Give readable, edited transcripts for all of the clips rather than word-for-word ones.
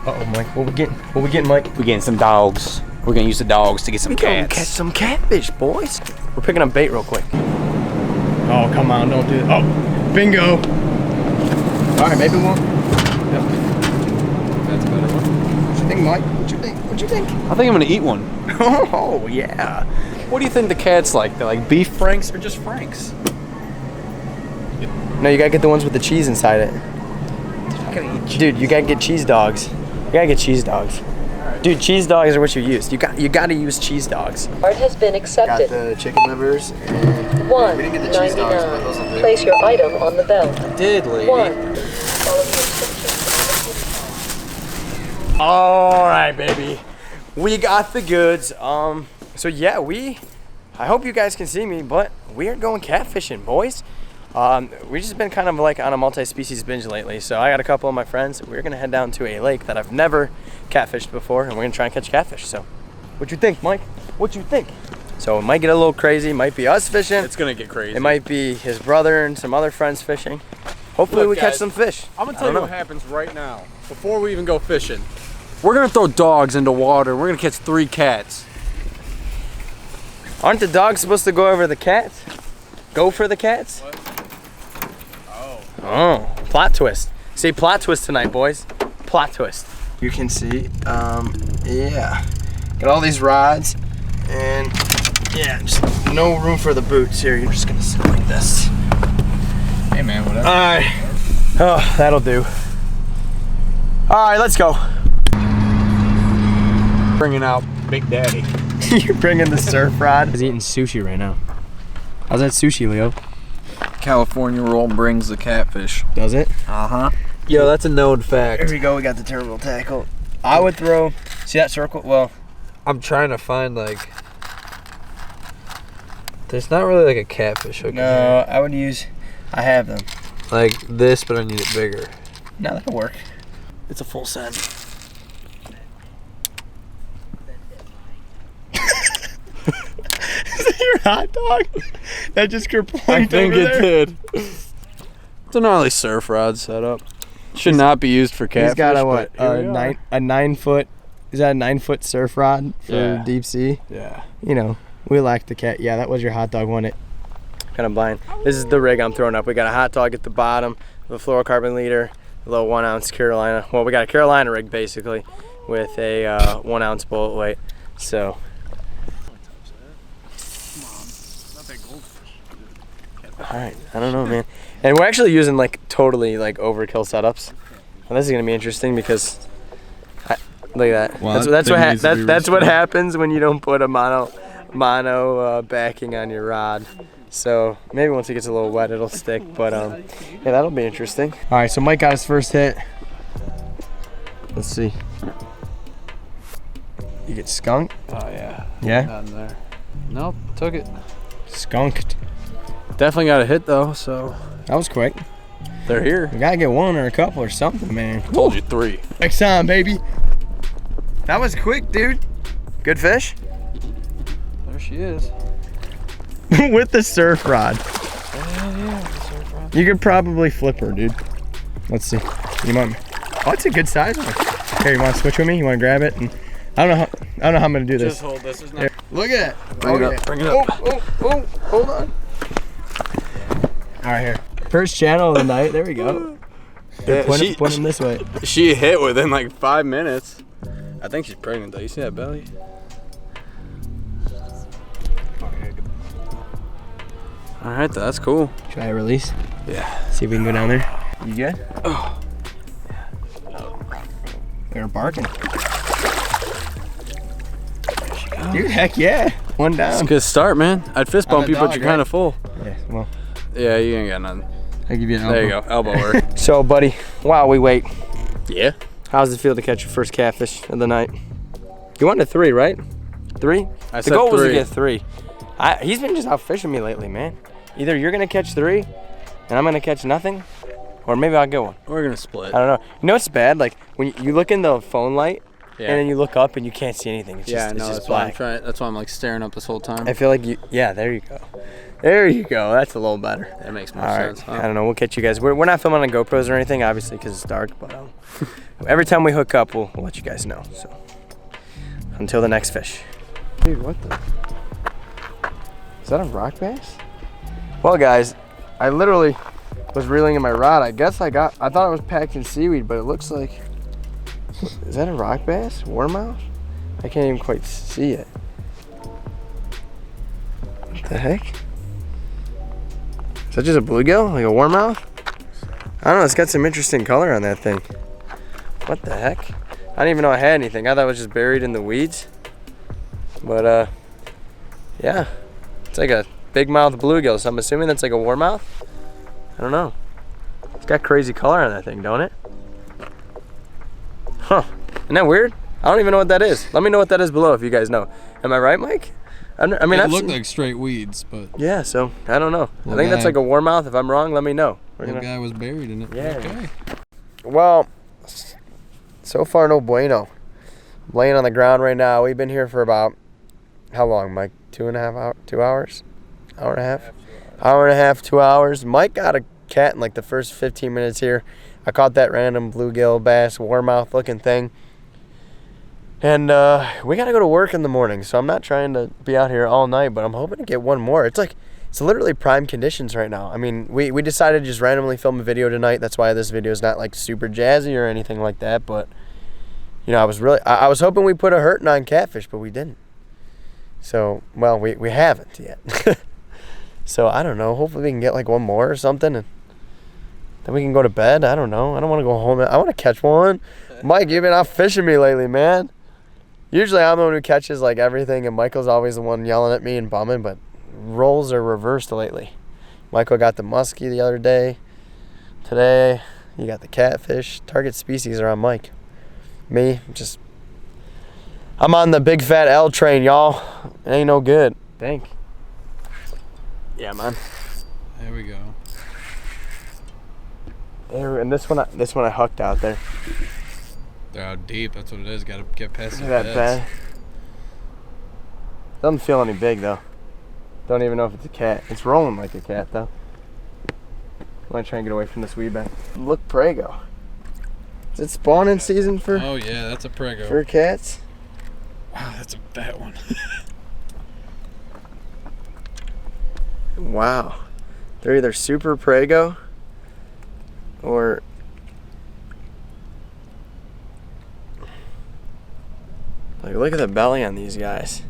Uh-oh, Mike. What we getting, Mike? We're getting some dogs. We're gonna use the dogs to get some We cats. gonna catch some catfish, boys. We're picking up bait real quick. Oh, come on, don't do that. Oh, bingo. All right, maybe one. Yep. That's a better one. What you think, Mike? What you think? I think I'm gonna eat one. Oh, yeah. What do you think the cats like? They like beef franks or just franks? No, you gotta get the ones with the cheese inside it. Dude, you gotta get cheese dogs. You gotta get cheese dogs. Dude, cheese dogs are what you use. You gotta use cheese dogs. Card has been accepted. Got the chicken livers and we didn't get the cheese dogs, but those will do. Place your item on the belt. I did, lady. 1. All right, baby. We got the goods. So yeah, I hope you guys can see me, but we are going catfishing, boys. We've just been kind of like on a multi-species binge lately. So I got a couple of my friends. We're gonna head down to a lake that I've never catfished before, and we're gonna try and catch catfish. So, what you think, Mike? What you think? So it might get a little crazy. Might be us fishing. It's gonna get crazy. It might be his brother and some other friends fishing. Hopefully we catch some fish. I'm gonna tell you what happens right now. Before we even go fishing, we're gonna throw dogs into water. We're gonna catch 3 cats. Aren't the dogs supposed to go over the cats? Go for the cats? What? Oh, plot twist. See, plot twist tonight, boys. Plot twist. You can see, yeah. Got all these rods, and yeah, just no room for the boots here. You're just gonna sit like this. Hey man, whatever. All right. Oh, that'll do. All right, let's go. Bringing out Big Daddy. You're bringing the surf rod. He's eating sushi right now. How's that sushi, Leo? California roll brings the catfish. Does it? Uh-huh. Yo, that's a known fact. Here we go. We got the terminal tackle. I would throw. See that circle? Well, I'm trying to find like. There's not really like a catfish hook. no, I would use. I have them. Like this, but I need it bigger. No, that'll work. It's a full send. Is that your hot dog? That just kerplunked I think over it there? did. It's a gnarly surf rod setup. Should not be used for catfish. He's got a what? but here we are. A 9 foot. Is that a 9 foot surf rod for Yeah. deep sea? Yeah. You know, we like the cat. Yeah, that was your hot dog, wasn't it? Kind of blind. This is the rig I'm throwing up. We got a hot dog at the bottom, the fluorocarbon leader, a little 1 ounce Carolina. Well, we got a Carolina rig basically with a 1 ounce bullet weight. So. All right, I don't know, man. And we're actually using like totally like overkill setups. Well, this is gonna be interesting because look at that. Well, that's what happens when you don't put a mono backing on your rod. So maybe once it gets a little wet, it'll stick. But yeah, that'll be interesting. All right, so Mike got his first hit. Let's see. You get skunked? Oh yeah. Yeah. Not in there. Nope. Took it. Skunked. Definitely got a hit though. So That was quick. they're here. We gotta get one or a couple or something, man. Told you 3. Next time, baby. That was quick, dude. Good fish. There she is. With the surf rod. Yeah. Surf rod. You could probably flip her, dude. Let's see. You want? Oh, it's a good size one. Here, you want to switch with me? You want to grab it? And I don't know how I'm gonna do this. Just hold this. Is not. Here. Look at it. Bring it up. Bring it up. Oh, hold on. All right, here. First channel of the night. There we go. Yeah, Point him this way. She hit within like 5 minutes. I think she's pregnant though. You see that belly? All right, that's cool. Try a release. Yeah. See if we can go down there. You good? Oh. They're barking. Dude, heck yeah. One down. It's a good start, man. I'd fist bump you, but dog, you're kind of full. Yeah, well, Yeah, you ain't got nothing. I'll give you an elbow. There you go, elbow work. So, buddy, while we wait, Yeah. how's it feel to catch your first catfish of the night? You wanted 3, right? 3? I The said goal was to 3. get 3. He's been just out fishing me lately, man. Either you're gonna catch 3, and I'm gonna catch nothing, or maybe I'll get one. We're gonna split. I don't know. You know what's bad? Like when you look in the phone light, Yeah. and then you look up and you can't see anything. It's Yeah, just, no, it's just that's why I'm black. trying. That's why I'm like staring up this whole time. I feel like yeah, there you go. There you go. That's a little better. That makes more All right. sense, huh? I don't know. We'll catch you guys. We're not filming on GoPros or anything, obviously, because it's dark. But every time we hook up, we'll let you guys know. So until the next fish. Dude, what the? Is that a rock bass? Well, guys, I literally was reeling in my rod. I guess I thought it was packed in seaweed, but it looks like. Is that a rock bass? Warmouth? I can't even quite see it. What the heck? Is that just a bluegill? Like a warmouth? I don't know, it's got some interesting color on that thing. What the heck? I didn't even know I had anything. I thought it was just buried in the weeds. But yeah. It's like a big mouth bluegill, so I'm assuming that's like a warmouth? I don't know. It's got crazy color on that thing, don't it? Huh. Isn't that weird? I don't even know what that is. Let me know what that is below if you guys know. Am I right, Mike? I mean, It looked like straight weeds, but yeah, so I don't know. I Little think that's guy. like a warmouth. If I'm wrong, let me know. the guy was buried in it. Yeah. Okay. Well, so far no bueno. I'm laying on the ground right now. We've been here for about, how long, Mike? 2.5 hours? 2 hours? Hour and a half? Hour and a half, 2 hours. Mike got a cat in like the first 15 minutes here. I caught that random bluegill bass, warmouth looking thing. And we gotta go to work in the morning, so I'm not trying to be out here all night, but I'm hoping to get one more. It's literally prime conditions right now. I mean, we decided to just randomly film a video tonight. That's why this video is not like super jazzy or anything like that. But you know, I was hoping we put a hurting on catfish, but we didn't. So well, we haven't yet. So I don't know. Hopefully we can get like one more or something, and then we can go to bed. I don't know. I don't want to go home. I want to catch one. Mike, you've been out fishing me lately, man. Usually I'm the one who catches like everything, and Michael's always the one yelling at me and bumming, but roles are reversed lately. Michael got the muskie the other day. Today, you got the catfish. Target species are on Mike. Me, I'm on the big fat L train, y'all. It ain't no good. Think. Yeah, man. There we go. There, and this one I hooked out there. They're out deep. That's what it is. Got to get past the Look at that beds. bad. Doesn't feel any big though. Don't even know if it's a cat. It's rolling like a cat though. I'm gonna try and get away from this weed bag. Look, Prego. Is it spawning season for Oh yeah, that's a prego. for cats? Wow, that's a fat one. Wow. They're either super Prego or like, look at the belly on these guys.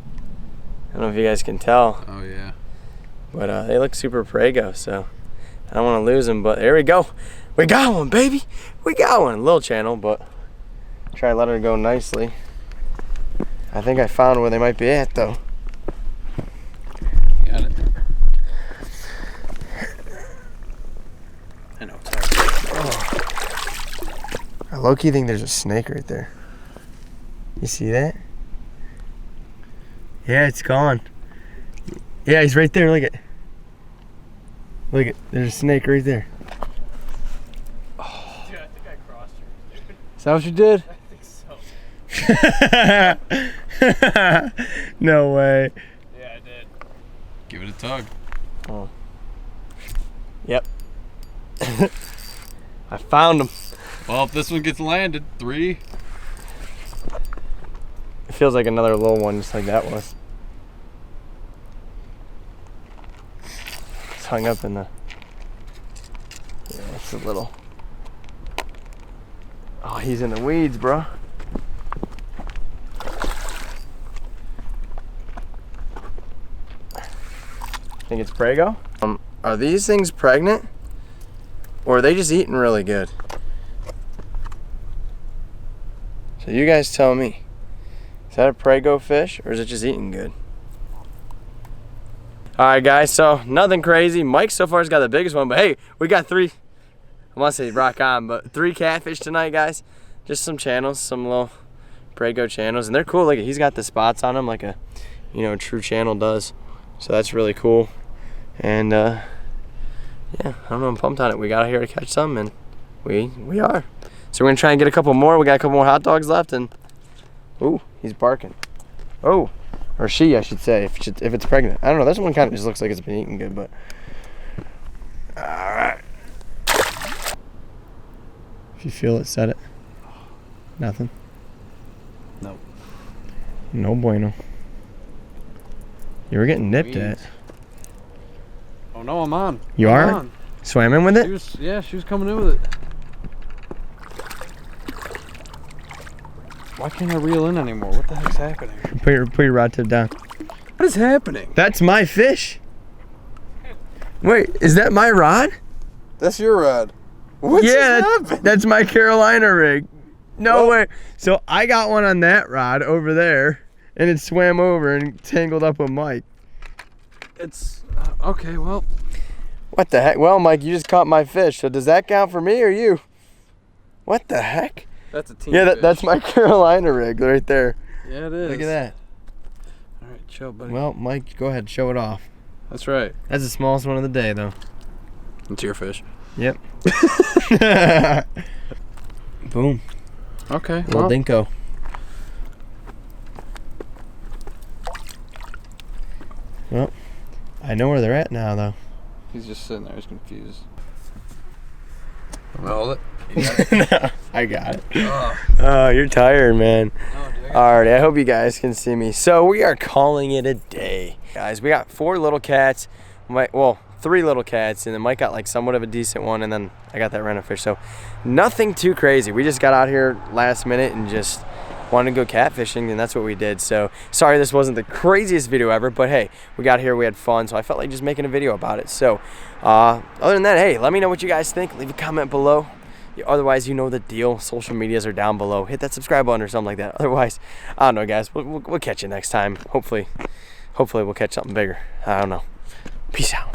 I don't know if you guys can tell, Oh yeah. but they look super Prego, so I don't want to lose them. But there we go. We got one, baby. We got one. Little channel, but try to let her go nicely. I think I found where they might be at, though. You got it. I know it's hard. I low-key think there's a snake right there. You see that? Yeah, it's gone. Yeah, he's right there. Look at. Look at. There's a snake right there. Dude, I think I crossed her, dude. Is that what you did? I think so. No way. Yeah, I did. Give it a tug. Oh. Yep. I found him. Well, if this one gets landed, 3. It feels like another little one, just like that was. It's hung up in the. Yeah, it's a little. Oh, he's in the weeds, bro. Think it's Prego? Are these things pregnant? Or are they just eating really good? So you guys tell me. Is that a Prego fish or is it just eating good? Alright guys, so nothing crazy. Mike so far has got the biggest one, but hey, we got 3, I want to say rock on, but 3 catfish tonight, guys. Just some channels, some little Prego channels, and they're cool. Like, he's got the spots on them like a, you know, true channel does. So that's really cool. And yeah, I don't know, I'm pumped on it. We got out here to catch some, and we are. So we're gonna try and get a couple more. We got a couple more hot dogs left, and ooh, he's barking. Oh, Or she, I should say, if it's pregnant. I don't know. This one kind of just looks like it's been eating good, but. All right. If you feel it, set it. Nothing. Nope. No bueno. You were getting nipped at. Oh no, I'm on. You I'm are? on. Swam in with it? She was coming in with it. Why can't I reel in anymore? What the heck's happening? Put your rod tip down. What is happening? That's my fish. Wait, is that my rod? That's your rod. What's happening? That's my Carolina rig. No way. So I got one on that rod over there, and it swam over and tangled up with Mike. It's okay. Well, What the heck? Well, Mike, you just caught my fish. So does that count for me or you? What the heck? that's a team. Yeah, fish. that's my Carolina rig right there. Yeah, it is. Look at that. All right, chill, buddy. Well, Mike, go ahead, show it off. That's right. That's the smallest one of the day, though. It's your fish. Yep. Boom. Okay. Little Well, dinko. Well, I know where they're at now, though. he's just sitting there. He's confused. Hold it. No, I got it. Oh, you're tired, man. Alrighty, I hope you guys can see me. So we are calling it a day. Guys, we got 4 little cats. Well, 3 little cats, and then Mike got like somewhat of a decent one, and then I got that random fish. So nothing too crazy. We just got out here last minute and just wanted to go catfishing, and that's what we did. So sorry this wasn't the craziest video ever, but hey, we got here, we had fun, so I felt like just making a video about it. So other than that, hey, let me know what you guys think. Leave a comment below. Otherwise, you know the deal. Social medias are down below. Hit that subscribe button or something like that. Otherwise, I don't know, guys. We'll catch you next time. Hopefully we'll catch something bigger. I don't know. Peace out.